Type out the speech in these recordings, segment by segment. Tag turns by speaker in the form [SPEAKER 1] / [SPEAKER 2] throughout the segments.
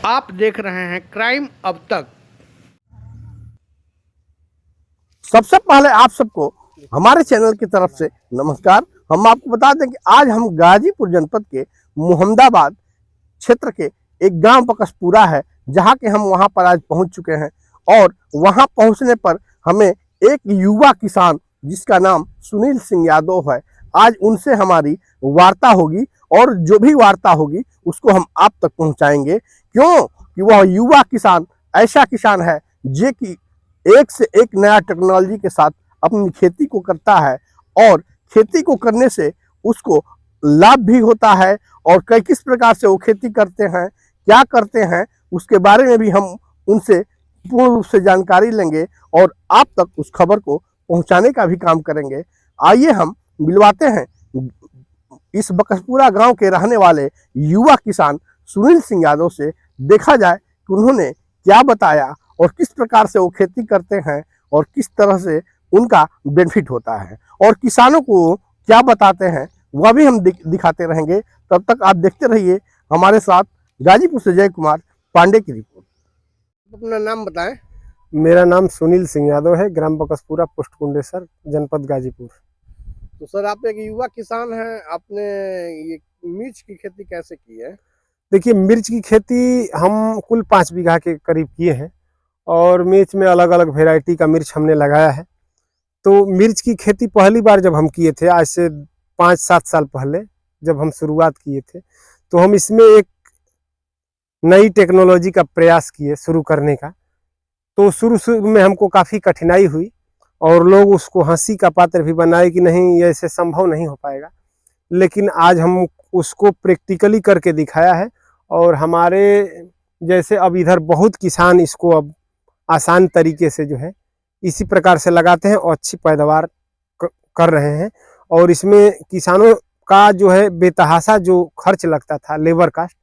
[SPEAKER 1] आप देख रहे हैं क्राइम अब तक।
[SPEAKER 2] सबसे पहले आप सबको हमारे चैनल की तरफ से नमस्कार। हम आपको बता दें कि आज हम गाजीपुर जनपद के मोहम्मदाबाद क्षेत्र के एक गांव बकसपुरा है, जहां के हम वहां पर आज पहुंच चुके हैं। और वहां पहुंचने पर हमें एक युवा किसान जिसका नाम सुनील सिंह यादव है, आज उनसे हमारी वार्ता होगी और जो भी वार्ता होगी उसको हम आप तक पहुंचाएंगे। क्यों कि वह युवा किसान ऐसा किसान है जो कि एक से एक नया टेक्नोलॉजी के साथ अपनी खेती को करता है और खेती को करने से उसको लाभ भी होता है। और किस प्रकार से वो खेती करते हैं, क्या करते हैं, उसके बारे में भी हम उनसे पूर्ण रूप से जानकारी लेंगे और आप तक उस खबर को पहुंचाने का भी काम करेंगे। आइए हम मिलवाते हैं इस बकसपुरा गांव के रहने वाले युवा किसान सुनील सिंह यादव से। देखा जाए कि उन्होंने क्या बताया और किस प्रकार से वो खेती करते हैं और किस तरह से उनका बेनिफिट होता है, और किसानों को क्या बताते हैं वह भी हम दिखाते रहेंगे। तब तक आप देखते रहिए हमारे साथ। गाजीपुर से जय कुमार पांडे की रिपोर्ट। अपना नाम बताएं।
[SPEAKER 3] मेरा नाम सुनील सिंह यादव है, ग्राम बकसपुरा, पोस्ट कुंडेसर, जनपद गाजीपुर।
[SPEAKER 1] तो सर, आप एक युवा किसान हैं, आपने ये मिर्च की खेती कैसे की है?
[SPEAKER 3] देखिए, मिर्च की खेती हम कुल 5 बीघा के करीब किए हैं और मिर्च में अलग अलग वैरायटी का मिर्च हमने लगाया है। तो मिर्च की खेती पहली बार जब हम किए थे, आज से 5-7 साल पहले जब हम शुरुआत किए थे, तो हम इसमें एक नई टेक्नोलॉजी का प्रयास किए शुरू करने का। तो शुरू में हमको काफ़ी कठिनाई हुई और लोग उसको हंसी का पात्र भी बनाए कि नहीं, ये ऐसे संभव नहीं हो पाएगा। लेकिन आज हम उसको प्रैक्टिकली करके दिखाया है और हमारे जैसे अब इधर बहुत किसान इसको अब आसान तरीके से जो है इसी प्रकार से लगाते हैं और अच्छी पैदावार कर रहे हैं। और इसमें किसानों का जो है बेतहाशा जो खर्च लगता था, लेबर कास्ट,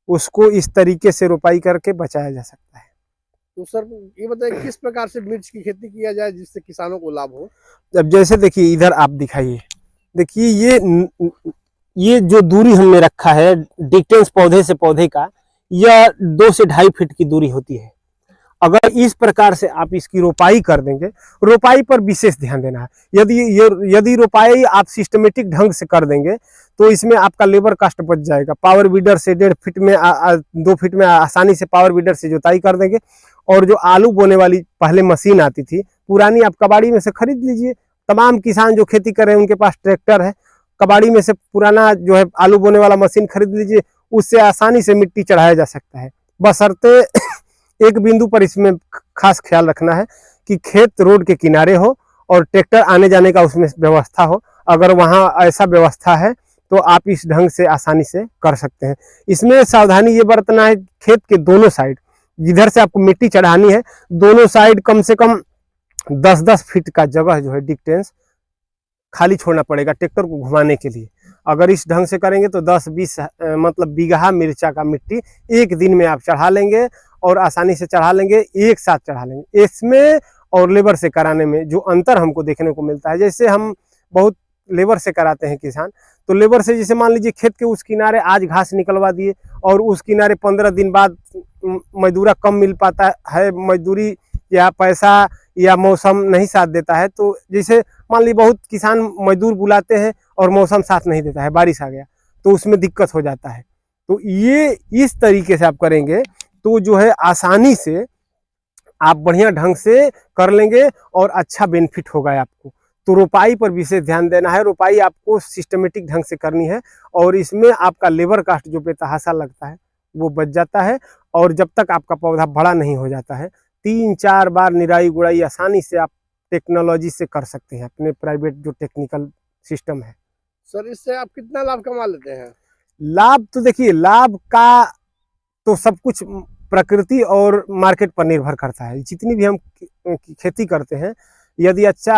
[SPEAKER 3] उसको इस तरीके से रोपाई करके बचाया जा सकता है।
[SPEAKER 1] तो सर, ये बताइए किस प्रकार से मिर्च की खेती किया जाए जिससे किसानों को लाभ हो?
[SPEAKER 3] अब जैसे देखिए, इधर आप दिखाइए, देखिए ये जो दूरी हमने रखा है डिस्टेंस पौधे से पौधे का, यह 2 से 2.5 फीट की दूरी होती है। अगर इस प्रकार से आप इसकी रोपाई कर देंगे, रोपाई पर विशेष ध्यान देना है। यदि रोपाई आप सिस्टमेटिक ढंग से कर देंगे तो इसमें आपका लेबर कास्ट बच जाएगा। पावर वीडर से 1.5 फीट में 2 फीट में आसानी से पावर वीडर से जुताई कर देंगे। और जो आलू बोने वाली पहले मशीन आती थी पुरानी, आप कबाड़ी में से खरीद लीजिए। तमाम किसान जो खेती कर रहे हैं उनके पास ट्रैक्टर है, कबाड़ी में से पुराना जो है आलू बोने वाला मशीन खरीद लीजिए, उससे आसानी से मिट्टी चढ़ाया जा सकता है। बशर्ते एक बिंदु पर इसमें खास ख्याल रखना है कि खेत रोड के किनारे हो और ट्रैक्टर आने जाने का उसमें व्यवस्था हो। अगर वहाँ ऐसा व्यवस्था है तो आप इस ढंग से आसानी से कर सकते हैं। इसमें सावधानी ये बरतना है, खेत के दोनों साइड जिधर से आपको मिट्टी चढ़ानी है, दोनों साइड कम से कम 10-10 फीट का जगह जो है डिस्टेंस खाली छोड़ना पड़ेगा ट्रैक्टर को घुमाने के लिए। अगर इस ढंग से करेंगे तो 10-20 मतलब बीघा मिर्चा का मिट्टी एक दिन में आप चढ़ा लेंगे और आसानी से चढ़ा लेंगे, एक साथ चढ़ा लेंगे। इसमें और लेबर से कराने में जो अंतर हमको देखने को मिलता है, जैसे हम बहुत लेबर से कराते हैं किसान, तो लेबर से जैसे मान लीजिए खेत के उस किनारे आज घास निकलवा दिए और उस किनारे 15 दिन बाद मजदूरा कम मिल पाता है, मजदूरी या पैसा या मौसम नहीं साथ देता है। तो जैसे मान लीजिए बहुत किसान मजदूर बुलाते हैं और मौसम साथ नहीं देता है, बारिश आ गया तो उसमें दिक्कत हो जाता है। तो ये इस तरीके से आप करेंगे तो जो है आसानी से आप बढ़िया ढंग से कर लेंगे और अच्छा बेनिफिट होगा आपको। तो रोपाई पर विशेष ध्यान देना है, रोपाई आपको सिस्टमेटिक ढंग से करनी है और इसमें आपका लेबर कास्ट जो बेतहाशा लगता है वो बच जाता है। और जब तक आपका पौधा बड़ा नहीं हो जाता है, 3-4 बार निराई गुड़ाई आसानी से आप टेक्नोलॉजी से कर सकते हैं, अपने प्राइवेट जो टेक्निकल सिस्टम है।
[SPEAKER 1] सर, इससे आप कितना लाभ कमा लेते हैं?
[SPEAKER 3] लाभ तो देखिए, लाभ का तो सब कुछ प्रकृति और मार्केट पर निर्भर करता है। जितनी भी हम खेती करते हैं, यदि अच्छा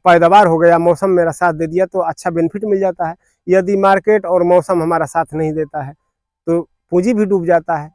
[SPEAKER 3] पैदावार हो गया, मौसम मेरा साथ दे दिया तो अच्छा बेनिफिट मिल जाता है। यदि मार्केट और मौसम हमारा साथ नहीं देता है तो पूंजी भी डूब जाता है।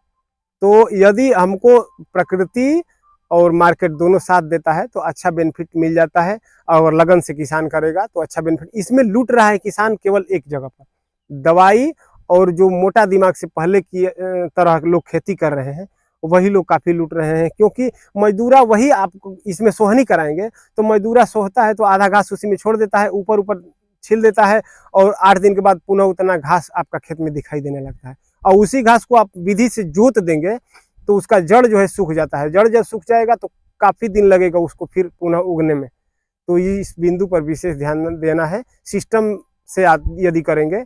[SPEAKER 3] तो यदि हमको प्रकृति और मार्केट दोनों साथ देता है तो अच्छा बेनिफिट मिल जाता है। और लगन से किसान करेगा तो अच्छा बेनिफिट। इसमें लूट रहा है किसान केवल एक जगह पर, दवाई और जो मोटा दिमाग से पहले की तरह लोग खेती कर रहे हैं वही लोग काफ़ी लूट रहे हैं, क्योंकि मजदूरा वही आपको इसमें सोहनी कराएंगे तो मजदूरा सोहता है तो आधा घास उसी में छोड़ देता है, ऊपर ऊपर छिल देता है और 8 दिन के बाद पुनः उतना घास आपका खेत में दिखाई देने लगता है। और उसी घास को आप विधि से जोत देंगे तो उसका जड़ जो है सूख जाता है। जड़ जब सूख जाएगा तो काफ़ी दिन लगेगा उसको फिर पुनः उगने में। तो ये इस बिंदु पर विशेष ध्यान देना है। सिस्टम से यदि करेंगे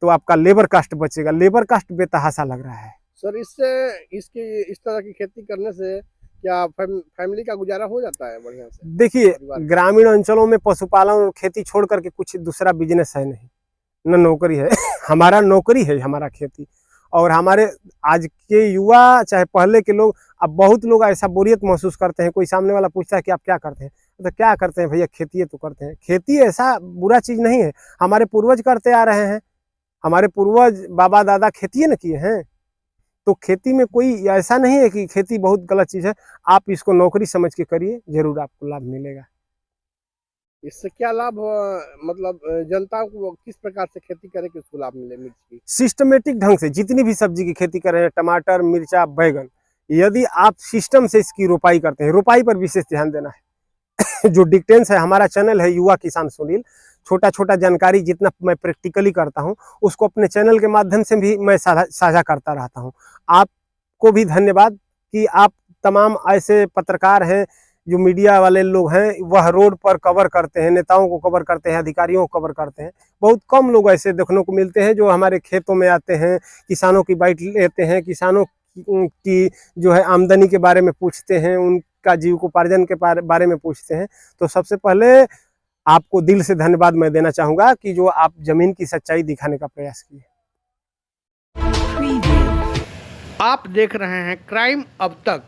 [SPEAKER 3] तो आपका लेबर कास्ट बचेगा। लेबर कास्ट बेतहाशा लग रहा है।
[SPEAKER 1] सर इस तरह की खेती करने से क्या फैमिली का गुजारा हो जाता है बढ़िया से?
[SPEAKER 3] देखिए, ग्रामीण अंचलों में पशुपालन और खेती छोड़ करके कुछ दूसरा बिजनेस है नहीं, न नौकरी है। हमारा नौकरी है हमारा खेती। और हमारे आज के युवा चाहे पहले के लोग, अब बहुत लोग ऐसा बोरियत महसूस करते हैं। कोई सामने वाला पूछता है कि आप क्या करते हैं, तो क्या करते हैं भैया, खेती तो करते हैं। खेती ऐसा बुरा चीज़ नहीं है, हमारे पूर्वज करते आ रहे हैं। हमारे पूर्वज बाबा दादा खेती न किए हैं, तो खेती में कोई ऐसा नहीं है कि खेती बहुत गलत चीज़ है। आप इसको नौकरी समझ के करिए, जरूर आपको लाभ मिलेगा।
[SPEAKER 1] इससे क्या लाभ मतलब जनता को किस प्रकार से खेती करे कि उसको लाभ मिले मिर्च की?
[SPEAKER 3] सिस्टमेटिक ढंग से जितनी भी सब्जी की खेती कर रहे हैं, टमाटर, मिर्चा, बैगन, यदि आप सिस्टम से इसकी रोपाई करते हैं, रोपाई पर विशेष ध्यान देना है। जो डिस्टेंस है, हमारा चैनल है युवा किसान सुनील, छोटा छोटा जानकारी जितना मैं प्रैक्टिकली करता हूं उसको अपने चैनल के माध्यम से भी मैं साझा करता रहता हूं। आपको भी धन्यवाद कि आप तमाम ऐसे पत्रकार हैं जो मीडिया वाले लोग हैं, वह रोड पर कवर करते हैं, नेताओं को कवर करते हैं, अधिकारियों को कवर करते हैं। बहुत कम लोग ऐसे देखने को मिलते हैं जो हमारे खेतों में आते हैं, किसानों की बाइट लेते हैं, किसानों की जो है आमदनी के बारे में पूछते हैं, उनका जीविकोपार्जन के बारे में पूछते हैं। तो सबसे पहले आपको दिल से धन्यवाद मैं देना चाहूँगा कि जो आप जमीन की सच्चाई दिखाने का प्रयास किए।
[SPEAKER 1] आप देख रहे हैं क्राइम अब तक।